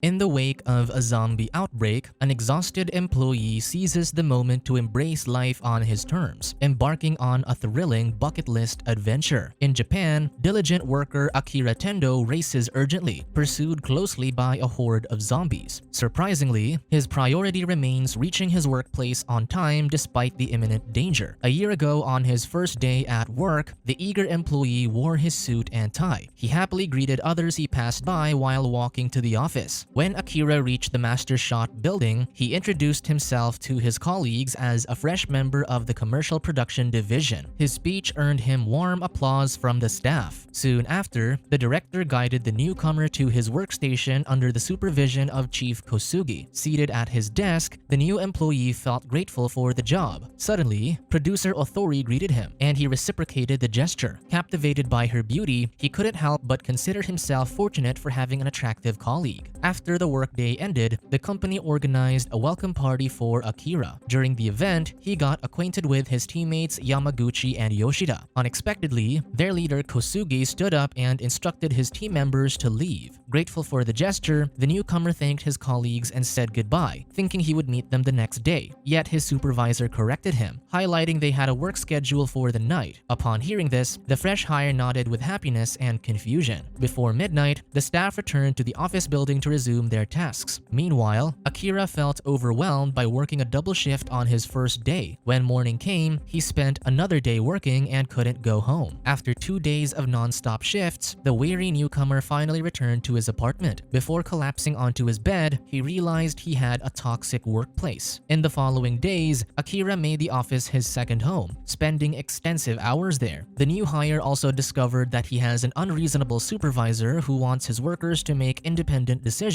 In the wake of a zombie outbreak, an exhausted employee seizes the moment to embrace life on his terms, embarking on a thrilling bucket list adventure. In Japan, diligent worker Akira Tendo races urgently, pursued closely by a horde of zombies. Surprisingly, his priority remains reaching his workplace on time despite the imminent danger. A year ago, on his first day at work, the eager employee wore his suit and tie. He happily greeted others he passed by while walking to the office. When Akira reached the Master Shot building, he introduced himself to his colleagues as a fresh member of the commercial production division. His speech earned him warm applause from the staff. Soon after, the director guided the newcomer to his workstation under the supervision of Chief Kosugi. Seated at his desk, the new employee felt grateful for the job. Suddenly, producer Othori greeted him, and he reciprocated the gesture. Captivated by her beauty, he couldn't help but consider himself fortunate for having an attractive colleague. After the workday ended, the company organized a welcome party for Akira. During the event, he got acquainted with his teammates Yamaguchi and Yoshida. Unexpectedly, their leader Kosugi stood up and instructed his team members to leave. Grateful for the gesture, the newcomer thanked his colleagues and said goodbye, thinking he would meet them the next day. Yet his supervisor corrected him, highlighting they had a work schedule for the night. Upon hearing this, the fresh hire nodded with happiness and confusion. Before midnight, the staff returned to the office building to resume their tasks. Meanwhile, Akira felt overwhelmed by working a double shift on his first day. When morning came, he spent another day working and couldn't go home. After 2 days of non-stop shifts, the weary newcomer finally returned to his apartment. Before collapsing onto his bed, he realized he had a toxic workplace. In the following days, Akira made the office his second home, spending extensive hours there. The new hire also discovered that he has an unreasonable supervisor who wants his workers to make independent decisions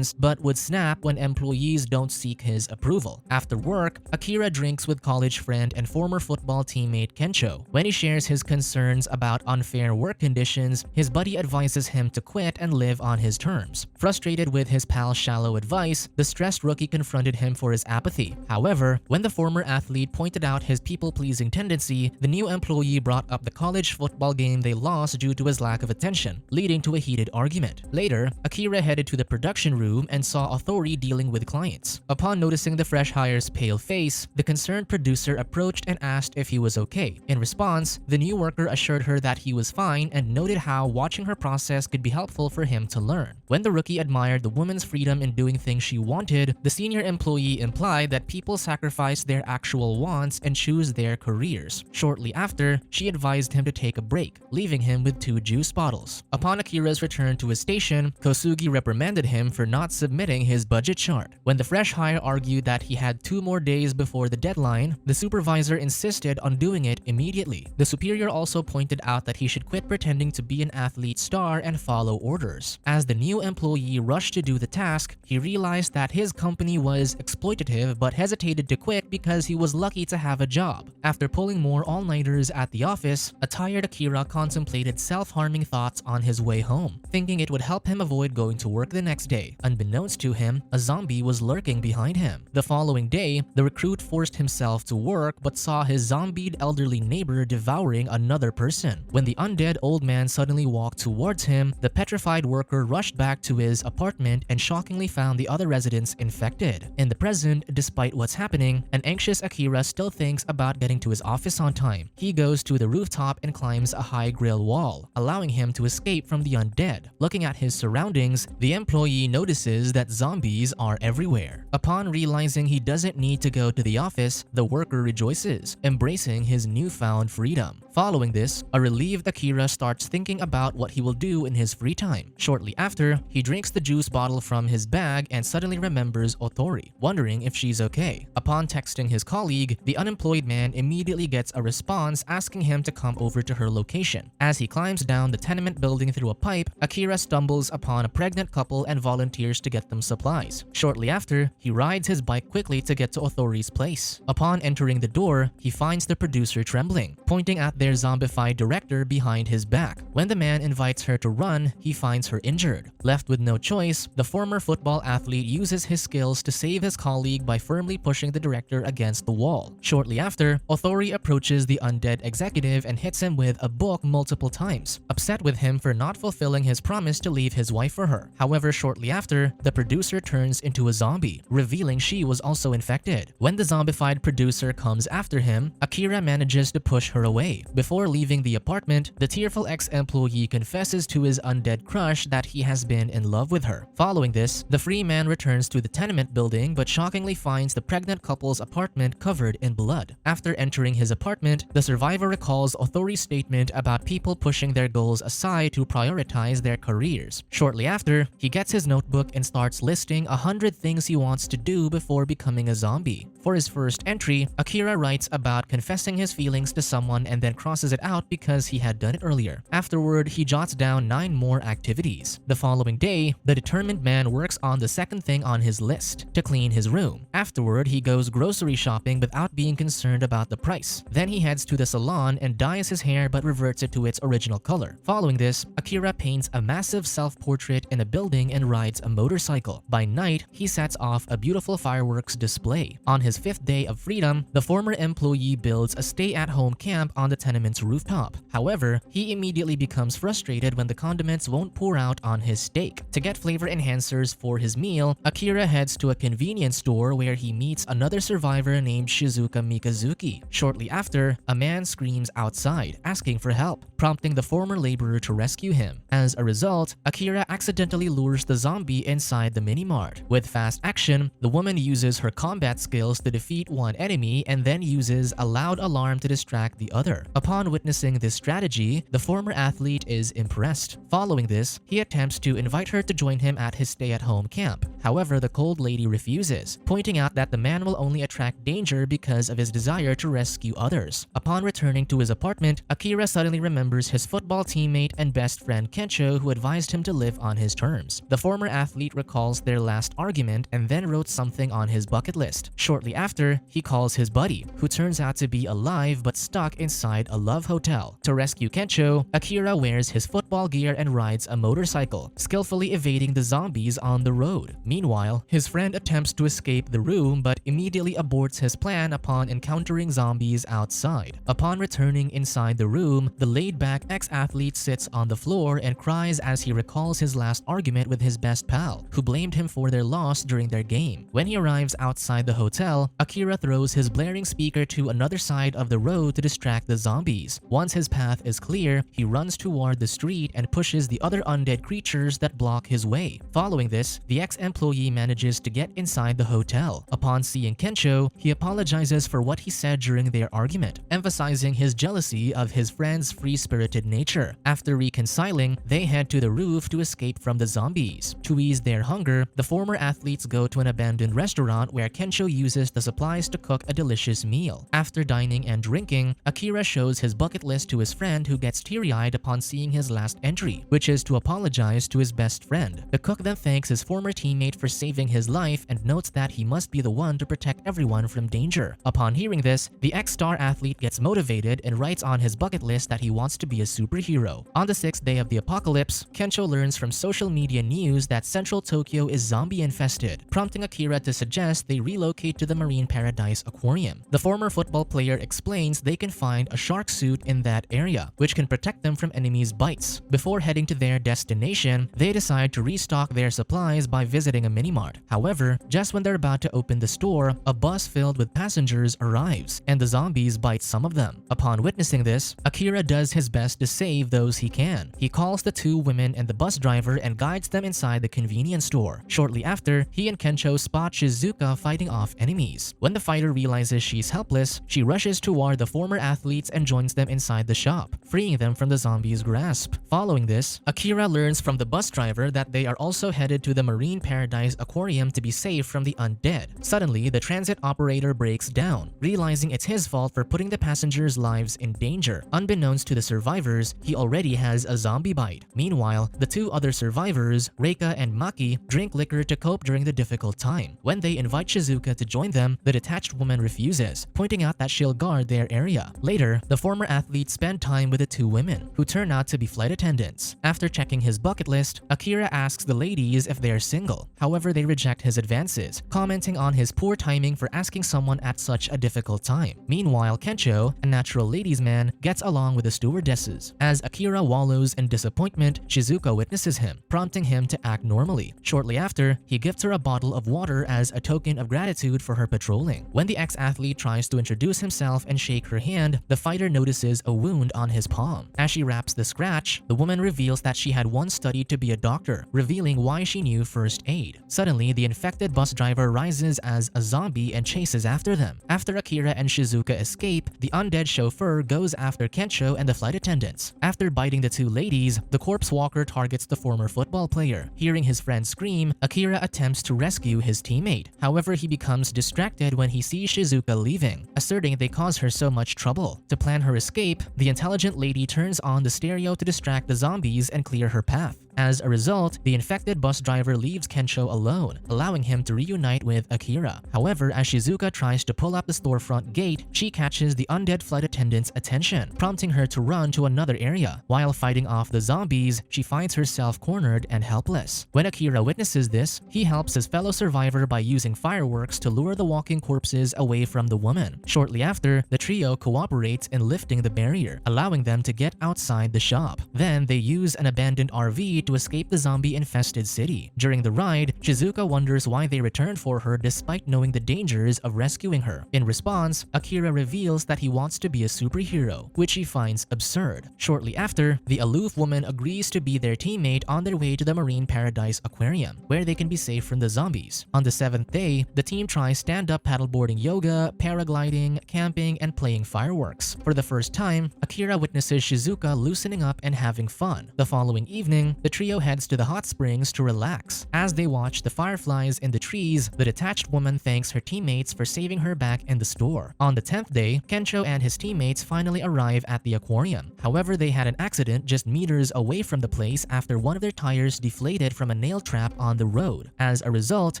but would snap when employees don't seek his approval. After work, Akira drinks with college friend and former football teammate Kencho. When he shares his concerns about unfair work conditions, his buddy advises him to quit and live on his terms. Frustrated with his pal's shallow advice, the stressed rookie confronted him for his apathy. However, when the former athlete pointed out his people-pleasing tendency, the new employee brought up the college football game they lost due to his lack of attention, leading to a heated argument. Later, Akira headed to the production room and saw Othori dealing with clients. Upon noticing the fresh hire's pale face, the concerned producer approached and asked if he was okay. In response, the new worker assured her that he was fine and noted how watching her process could be helpful for him to learn. When the rookie admired the woman's freedom in doing things she wanted, the senior employee implied that people sacrifice their actual wants and choose their careers. Shortly after, she advised him to take a break, leaving him with 2 juice bottles. Upon Akira's return to his station, Kosugi reprimanded him for not submitting his budget chart. When the fresh hire argued that he had 2 more days before the deadline, the supervisor insisted on doing it immediately. The superior also pointed out that he should quit pretending to be an athlete star and follow orders. As the new employee rushed to do the task, he realized that his company was exploitative but hesitated to quit because he was lucky to have a job. After pulling more all-nighters at the office, a tired Akira contemplated self-harming thoughts on his way home, thinking it would help him avoid going to work the next day. Unbeknownst to him, a zombie was lurking behind him. The following day, the recruit forced himself to work but saw his zombied elderly neighbor devouring another person. When the undead old man suddenly walked towards him, the petrified worker rushed back to his apartment and shockingly found the other residents infected. In the present, despite what's happening, an anxious Akira still thinks about getting to his office on time. He goes to the rooftop and climbs a high grill wall, allowing him to escape from the undead. Looking at his surroundings, the employee notices that zombies are everywhere. Upon realizing he doesn't need to go to the office, the worker rejoices, embracing his newfound freedom. Following this, a relieved Akira starts thinking about what he will do in his free time. Shortly after, he drinks the juice bottle from his bag and suddenly remembers Othori, wondering if she's okay. Upon texting his colleague, the unemployed man immediately gets a response asking him to come over to her location. As he climbs down the tenement building through a pipe, Akira stumbles upon a pregnant couple and volunteers to get them supplies. Shortly after, he rides his bike quickly to get to Othori's place. Upon entering the door, he finds the producer trembling, pointing at their zombified director behind his back. When the man invites her to run, he finds her injured. injured. Left with no choice, the former football athlete uses his skills to save his colleague by firmly pushing the director against the wall. Shortly after, Othori approaches the undead executive and hits him with a book multiple times, upset with him for not fulfilling his promise to leave his wife for her. However, shortly after, the producer turns into a zombie, revealing she was also infected. When the zombified producer comes after him, Akira manages to push her away. Before leaving the apartment, the tearful ex-employee confesses to his undead crush that he has been in love with her. Following this, the free man returns to the tenement building but shockingly finds the pregnant couple's apartment covered in blood. After entering his apartment, the survivor recalls Othori's statement about people pushing their goals aside to prioritize their careers. Shortly after, he gets his notebook and starts listing 100 things he wants to do before becoming a zombie. For his first entry, Akira writes about confessing his feelings to someone and then crosses it out because he had done it earlier. Afterward, he jots down 9 more activities. The following day, the determined man works on the second thing on his list, to clean his room. Afterward, he goes grocery shopping without being concerned about the price. Then he heads to the salon and dyes his hair but reverts it to its original color. Following this, Akira paints a massive self-portrait in a building and rides a motorcycle. By night, he sets off a beautiful fireworks display. On his 5th day of freedom, the former employee builds a stay-at-home camp on the tenement's rooftop. However, he immediately becomes frustrated when the condiments won't pour out on his steak. To get flavor enhancers for his meal, Akira heads to a convenience store where he meets another survivor named Shizuka Mikazuki. Shortly after, a man screams outside, asking for help, prompting the former laborer to rescue him. As a result, Akira accidentally lures the zombie inside the mini-mart. With fast action, the woman uses her combat skills to defeat one enemy and then uses a loud alarm to distract the other. Upon witnessing this strategy, the former athlete is impressed. Following this, he attempts to invite her to join him at his stay-at-home camp. However, the cold lady refuses, pointing out that the man will only attract danger because of his desire to rescue others. Upon returning to his apartment, Akira suddenly remembers his football teammate and best friend Kencho, who advised him to live on his terms. The former athlete recalls their last argument and then wrote something on his bucket list. Shortly after, he calls his buddy, who turns out to be alive but stuck inside a love hotel. To rescue Kencho, Akira wears his football gear and rides a motorcycle, skillfully evading the zombies on the road. Meanwhile, his friend attempts to escape the room but immediately aborts his plan upon encountering zombies outside. Upon returning inside the room, the laid-back ex-athlete sits on the floor and cries as he recalls his last argument with his best pal, who blamed him for their loss during their game. When he arrives outside the hotel, Akira throws his blaring speaker to another side of the road to distract the zombies. Once his path is clear, he runs toward the street and pushes the other undead creatures that block his way. Following this, the ex-employee manages to get inside the hotel. Upon seeing Kencho, he apologizes for what he said during their argument, emphasizing his jealousy of his friend's free-spirited nature. After reconciling, they head to the roof to escape from the zombies. To ease their hunger, the former athletes go to an abandoned restaurant where Kencho uses the supplies to cook a delicious meal. After dining and drinking, Akira shows his bucket list to his friend, who gets teary-eyed upon seeing his last entry, which is to apologize to his best friend. The cook then thanks his former teammate for saving his life and notes that he must be the one to protect everyone from danger. Upon hearing this, the ex-star athlete gets motivated and writes on his bucket list that he wants to be a superhero. On the 6th day of the apocalypse, Kencho learns from social media news that central Tokyo is zombie-infested, prompting Akira to suggest they relocate to the Marine Paradise Aquarium. The former football player explains they can find a shark suit in that area, which can protect them from enemies' bites. Before heading to their destination, they decide to restock their supplies by visiting a mini-mart. However, just when they're about to open the store, a bus filled with passengers arrives, and the zombies bite some of them. Upon witnessing this, Akira does his best to save those he can. He calls the 2 women and the bus driver and guides them inside the convenience store. Shortly after, he and Kencho spot Shizuka fighting off enemies. When the fighter realizes she's helpless, she rushes toward the former athletes and joins them inside the shop, freeing them from the zombies' grasp. Following this, Akira learns from the bus driver that they are also headed to the Marine Paradise Aquarium to be safe from the undead. Suddenly, the transit operator breaks down, realizing it's his fault for putting the passengers' lives in danger. Unbeknownst to the survivors, he already has a zombie bite. Meanwhile, the 2 other survivors, Reika and Maki, drink liquor to cope during the difficult time. When they invite Shizuka to join them, the detached woman refuses, pointing out that she'll guard their area. Later, the former athlete spent time with the two women, who turn out to be flight attendants. After checking his bucket list, Akira asks the ladies if they're single. However, they reject his advances, commenting on his poor timing for asking someone at such a difficult time. Meanwhile, Kencho, a natural ladies' man, gets along with the stewardesses. As Akira wallows in disappointment, Shizuka witnesses him, prompting him to act normally. Shortly after, he gives her a bottle of water as a token of gratitude for her patrolling. When the ex-athlete tries to introduce himself and shake her hand, the fighter notices a wound on his palm. As she wraps the scratch, the woman reveals that she had once studied to be a doctor, revealing why she knew first aid. Suddenly, the infected bus driver rises as a zombie and chases after them. After Akira and Shizuka escape, the undead chauffeur goes after Kencho and the flight attendants. After biting the two ladies, the corpse walker targets the former football player. Hearing his friend scream, Akira attempts to rescue his teammate. However, he becomes distracted when he sees Shizuka leaving, asserting they cause her so much trouble. To plan her escape, the intelligent lady turns on the stereo to distract the zombies and clear her path. As a result, the infected bus driver leaves Kencho alone, allowing him to reunite with Akira. However, as Shizuka tries to pull up the storefront gate, she catches the undead flight attendant's attention, prompting her to run to another area. While fighting off the zombies, she finds herself cornered and helpless. When Akira witnesses this, he helps his fellow survivor by using fireworks to lure the walking corpses away from the woman. Shortly after, the trio cooperates in lifting the barrier, allowing them to get outside the shop. Then they use an abandoned RV to escape the zombie-infested city. During the ride, Shizuka wonders why they returned for her despite knowing the dangers of rescuing her. In response, Akira reveals that he wants to be a superhero, which he finds absurd. Shortly after, the aloof woman agrees to be their teammate on their way to the Marine Paradise Aquarium, where they can be safe from the zombies. On the 7th day, the team tries stand-up paddleboarding yoga, paragliding, camping, and playing fireworks. For the first time, Akira witnesses Shizuka loosening up and having fun. The following evening, the trio heads to the hot springs to relax. As they watch the fireflies in the trees, the detached woman thanks her teammates for saving her back in the store. On the 10th day, Kencho and his teammates finally arrive at the aquarium. However, they had an accident just meters away from the place after one of their tires deflated from a nail trap on the road. As a result,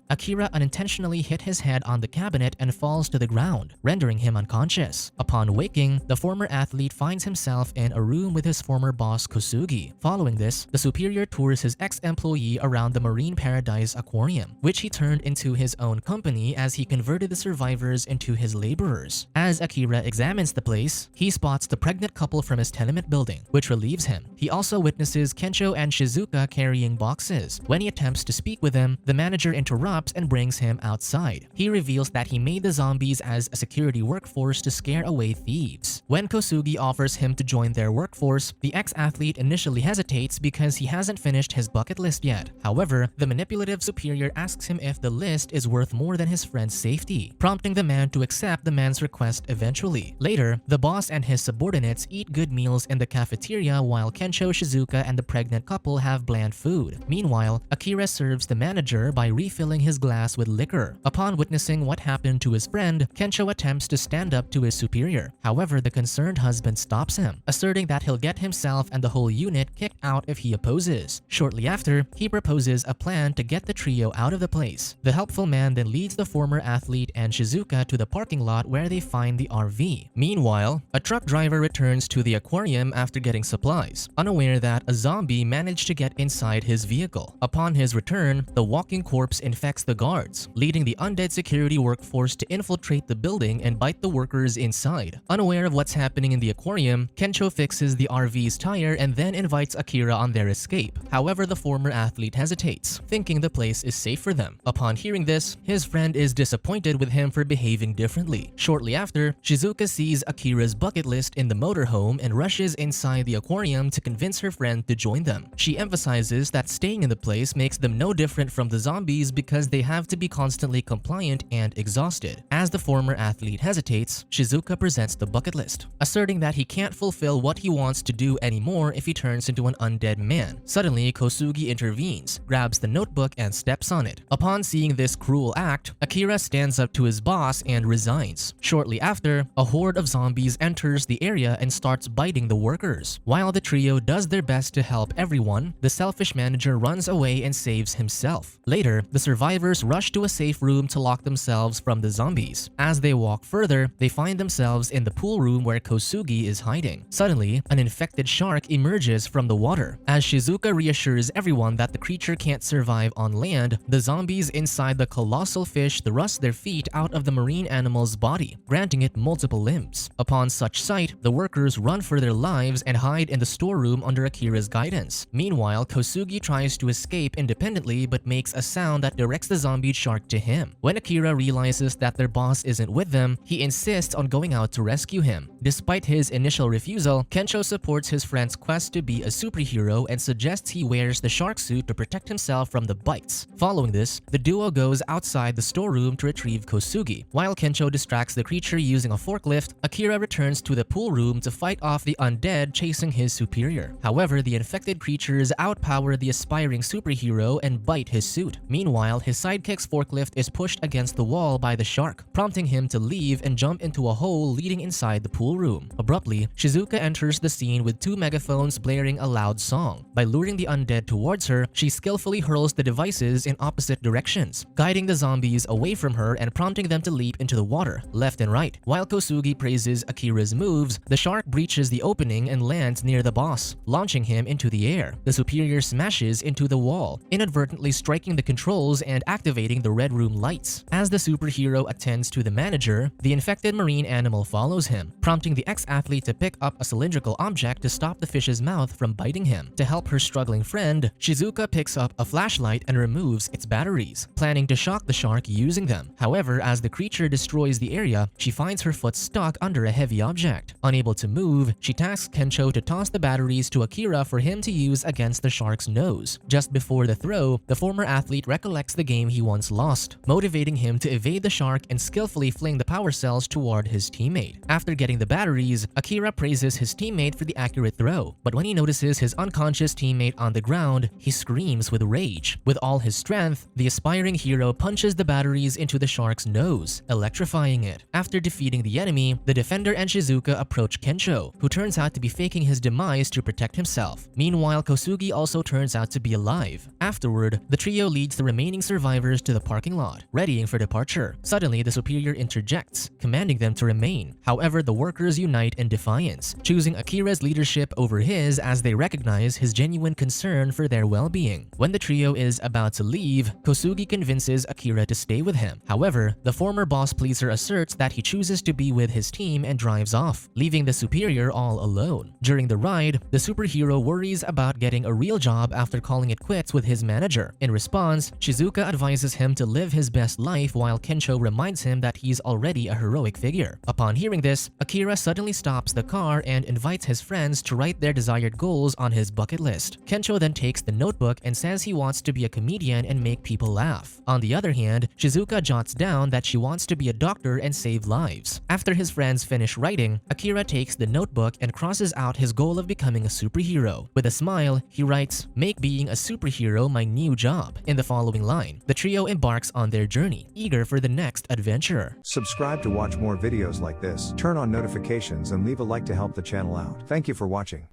Akira unintentionally hit his head on the cabinet and falls to the ground, rendering him unconscious. Upon waking, the former athlete finds himself in a room with his former boss Kosugi. Following this, the superior tours his ex-employee around the Marine Paradise Aquarium, which he turned into his own company as he converted the survivors into his laborers. As Akira examines the place, he spots the pregnant couple from his tenement building, which relieves him. He also witnesses Kencho and Shizuka carrying boxes. When he attempts to speak with them, the manager interrupts and brings him outside. He reveals that he made the zombies as a security workforce to scare away thieves. When Kosugi offers him to join their workforce, the ex-athlete initially hesitates because he hasn't finished his bucket list yet. However, the manipulative superior asks him if the list is worth more than his friend's safety, prompting the man to accept the man's request eventually. Later, the boss and his subordinates eat good meals in the cafeteria while Kencho, Shizuka, and the pregnant couple have bland food. Meanwhile, Akira serves the manager by refilling his glass with liquor. Upon witnessing what happened to his friend, Kencho attempts to stand up to his superior. However, the concerned husband stops him, asserting that he'll get himself and the whole unit kicked out if he opposes. Shortly after, he proposes a plan to get the trio out of the place. The helpful man then leads the former athlete and Shizuka to the parking lot where they find the RV. Meanwhile, a truck driver returns to the aquarium after getting supplies, unaware that a zombie managed to get inside his vehicle. Upon his return, the walking corpse infects the guards, leading the undead security workforce to infiltrate the building and bite the workers inside. Unaware of what's happening in the aquarium, Kencho fixes the RV's tire and then invites Akira on their escape. However, the former athlete hesitates, thinking the place is safe for them. Upon hearing this, his friend is disappointed with him for behaving differently. Shortly after, Shizuka sees Akira's bucket list in the motorhome and rushes inside the aquarium to convince her friend to join them. She emphasizes that staying in the place makes them no different from the zombies because they have to be constantly compliant and exhausted. As the former athlete hesitates, Shizuka presents the bucket list, asserting that he can't fulfill what he wants to do anymore if he turns into an undead man. Suddenly, Kosugi intervenes, grabs the notebook and steps on it. Upon seeing this cruel act, Akira stands up to his boss and resigns. Shortly after, a horde of zombies enters the area and starts biting the workers. While the trio does their best to help everyone, the selfish manager runs away and saves himself. Later, the survivors rush to a safe room to lock themselves from the zombies. As they walk further, they find themselves in the pool room where Kosugi is hiding. Suddenly, an infected shark emerges from the water. As Shizuka reassures everyone that the creature can't survive on land, the zombies inside the colossal fish thrust their feet out of the marine animal's body, granting it multiple limbs. Upon such sight, the workers run for their lives and hide in the storeroom under Akira's guidance. Meanwhile, Kosugi tries to escape independently but makes a sound that directs the zombie shark to him. When Akira realizes that their boss isn't with them, he insists on going out to rescue him. Despite his initial refusal, Kensho supports his friend's quest to be a superhero and suggests he wears the shark suit to protect himself from the bites. Following this, the duo goes outside the storeroom to retrieve Kosugi. While Kensho distracts the creature using a forklift, Akira returns to the pool room to fight off the undead chasing his superior. However, the infected creatures outpower the aspiring superhero and bite his suit. Meanwhile, his sidekick's forklift is pushed against the wall by the shark, prompting him to leave and jump into a hole leading inside the pool room. Abruptly, Shizuka enters the scene with two megaphones blaring a loud song. By luring the undead towards her, she skillfully hurls the devices in opposite directions, guiding the zombies away from her and prompting them to leap into the water, left and right. While Kosugi praises Akira's moves, the shark breaches the opening and lands near the boss, launching him into the air. The superior smashes into the wall, inadvertently striking the controls and activating the red room lights. As the superhero attends to the manager, the infected marine animal follows him, prompting the ex-athlete to pick up a cylindrical object to stop the fish's mouth from biting him. To help her struggling friend, Shizuka picks up a flashlight and removes its batteries, planning to shock the shark using them. However, as the creature destroys the area, she finds her foot stuck under a heavy object. Unable to move, she tasks Kensho to toss the batteries to Akira for him to use against the shark's nose. Just before the throw, the former athlete recollects the game he once lost, motivating him to evade the shark and skillfully fling the power cells toward his teammate. After getting the batteries, Akira praises his teammate for the accurate throw, but when he notices his unconscious teammate on the ground, he screams with rage. With all his strength, the aspiring hero punches the batteries into the shark's nose, electrifying it. After defeating the enemy, the defender and Shizuka approach Kensho, who turns out to be faking his demise to protect himself. Meanwhile, Kosugi also turns out to be alive. Afterward, the trio leads the remaining survivors to the parking lot, readying for departure. Suddenly, the superior interjects, commanding them to remain. However, the workers unite in defiance, choosing Akira's leadership over his as they recognize his genuine concern for their well-being. When the trio is about to leave, Kosugi convinces Akira to stay with him. However, the former boss pleaser asserts that he chooses to be with his team and drives off, leaving the superior all alone. During the ride, the superhero worries about getting a real job after calling it quits with his manager. In response, Shizuka advises him to live his best life while Kensho reminds him that he's already a heroic figure. Upon hearing this, Akira suddenly stops the car and invites his friends to write their desired goals on his bucket list. Kensho then takes the notebook and says he wants to be a comedian and make people laugh. On the other hand, Shizuka jots down that she wants to be a doctor and save lives. After his friends finish writing, Akira takes the notebook and crosses out his goal of becoming a superhero. With a smile, he writes, "Make being a superhero my new job." In the following line, the trio embarks on their journey, eager for the next adventure. Subscribe to watch more videos like this, turn on notifications and leave a like to help the channel out. Thank you for watching.